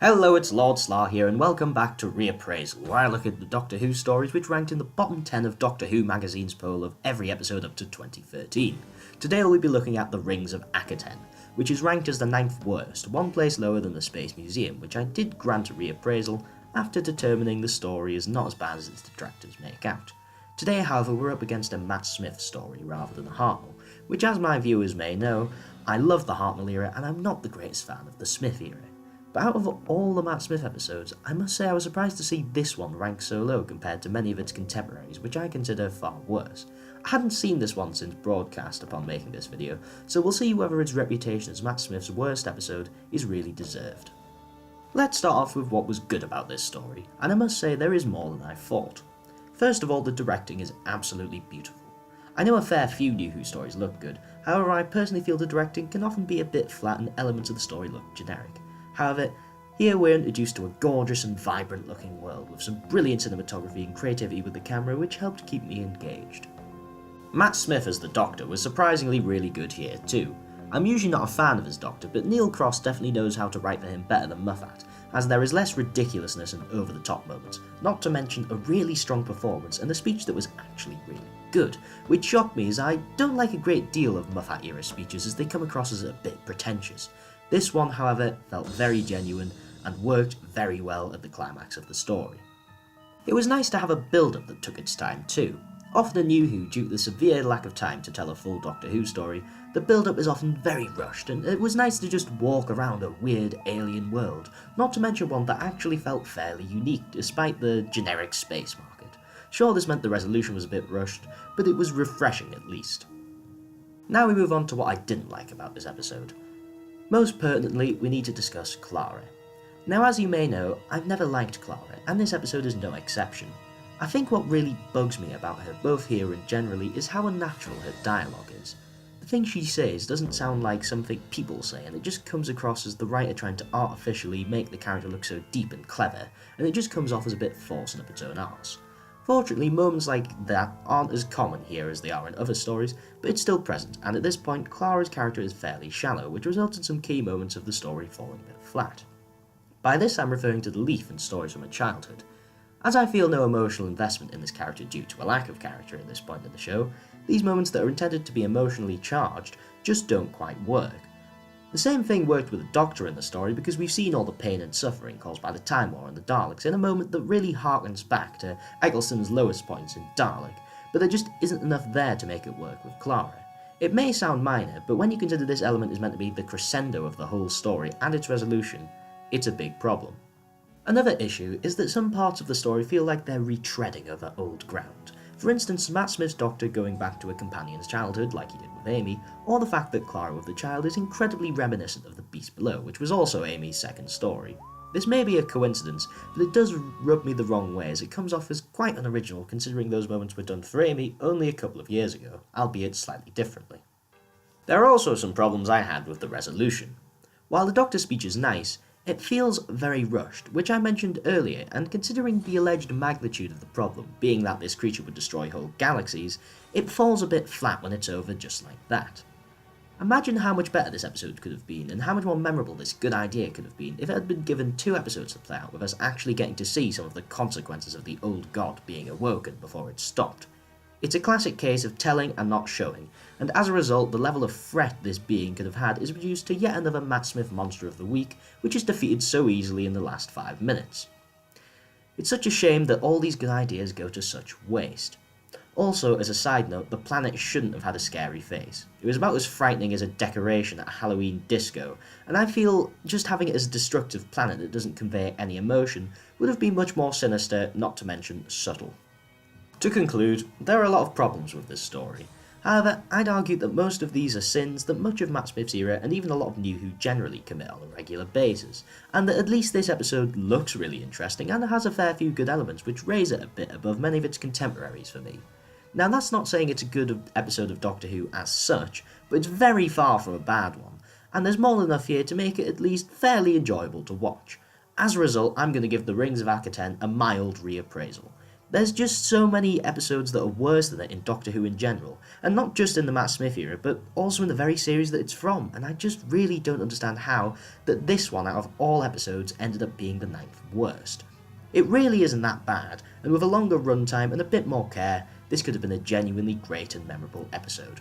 Hello, it's Lord Slar here, and welcome back to Reappraisal, where I look at the Doctor Who stories which ranked in the bottom 10 of Doctor Who magazine's poll of every episode up to 2013. Today we'll be looking at the Rings of Akhaten, which is ranked as the 9th worst, one place lower than the Space Museum, which I did grant a reappraisal after determining the story is not as bad as its detractors make out. Today, however, we're up against a Matt Smith story rather than a Hartnell, which, as my viewers may know, I love the Hartnell era and I'm not the greatest fan of the Smith era. But out of all the Matt Smith episodes, I must say I was surprised to see this one rank so low compared to many of its contemporaries, which I consider far worse. I hadn't seen this one since broadcast upon making this video, so we'll see whether its reputation as Matt Smith's worst episode is really deserved. Let's start off with what was good about this story, and I must say there is more than I thought. First of all, the directing is absolutely beautiful. I know a fair few New Who stories look good, however I personally feel the directing can often be a bit flat and elements of the story look generic. However, here we're introduced to a gorgeous and vibrant looking world with some brilliant cinematography and creativity with the camera which helped keep me engaged. Matt Smith as the Doctor was surprisingly really good here too. I'm usually not a fan of his Doctor, but Neil Cross definitely knows how to write for him better than Moffat, as there is less ridiculousness and over the top moments, not to mention a really strong performance and a speech that was actually really good, which shocked me as I don't like a great deal of Moffat era speeches as they come across as a bit pretentious. This one, however, felt very genuine and worked very well at the climax of the story. It was nice to have a build-up that took its time too. Often in New Who, due to the severe lack of time to tell a full Doctor Who story, the build-up is often very rushed, and it was nice to just walk around a weird alien world, not to mention one that actually felt fairly unique despite the generic space market. Sure, this meant the resolution was a bit rushed, but it was refreshing at least. Now we move on to what I didn't like about this episode. Most pertinently, we need to discuss Clara. Now, as you may know, I've never liked Clara, and this episode is no exception. I think what really bugs me about her, both here and generally, is how unnatural her dialogue is. The things she says doesn't sound like something people say, and it just comes across as the writer trying to artificially make the character look so deep and clever, and it just comes off as a bit forcing up its own arse. Fortunately, moments like that aren't as common here as they are in other stories, but it's still present, and at this point, Clara's character is fairly shallow, which results in some key moments of the story falling a bit flat. By this I'm referring to the Leaf and stories from her childhood. As I feel no emotional investment in this character due to a lack of character at this point in the show, these moments that are intended to be emotionally charged just don't quite work. The same thing worked with the Doctor in the story because we've seen all the pain and suffering caused by the Time War and the Daleks in a moment that really harkens back to Eccleston's lowest points in Dalek, but there just isn't enough there to make it work with Clara. It may sound minor, but when you consider this element is meant to be the crescendo of the whole story and its resolution, it's a big problem. Another issue is that some parts of the story feel like they're retreading over old ground. For instance, Matt Smith's Doctor going back to a companion's childhood, like he did with Amy, or the fact that Clara with the child is incredibly reminiscent of The Beast Below, which was also Amy's second story. This may be a coincidence, but it does rub me the wrong way as it comes off as quite unoriginal considering those moments were done for Amy only a couple of years ago, albeit slightly differently. There are also some problems I had with the resolution. While the Doctor's speech is nice, it feels very rushed, which I mentioned earlier, and considering the alleged magnitude of the problem, being that this creature would destroy whole galaxies, it falls a bit flat when it's over just like that. Imagine how much better this episode could have been, and how much more memorable this good idea could have been if it had been given 2 episodes to play out with us actually getting to see some of the consequences of the old god being awoken before it stopped. It's a classic case of telling and not showing, and as a result the level of threat this being could have had is reduced to yet another Matt Smith monster of the week, which is defeated so easily in the last 5 minutes. It's such a shame that all these good ideas go to such waste. Also, as a side note, the planet shouldn't have had a scary face. It was about as frightening as a decoration at a Halloween disco, and I feel just having it as a destructive planet that doesn't convey any emotion would have been much more sinister, not to mention subtle. To conclude, there are a lot of problems with this story. However, I'd argue that most of these are sins that much of Matt Smith's era and even a lot of New Who generally commit on a regular basis, and that at least this episode looks really interesting and has a fair few good elements which raise it a bit above many of its contemporaries for me. Now that's not saying it's a good episode of Doctor Who as such, but it's very far from a bad one, and there's more than enough here to make it at least fairly enjoyable to watch. As a result, I'm going to give the Rings of Akhaten a mild reappraisal. There's just so many episodes that are worse than it in Doctor Who in general, and not just in the Matt Smith era, but also in the very series that it's from, and I just really don't understand how that this one out of all episodes ended up being the 9th worst. It really isn't that bad, and with a longer runtime and a bit more care, this could have been a genuinely great and memorable episode.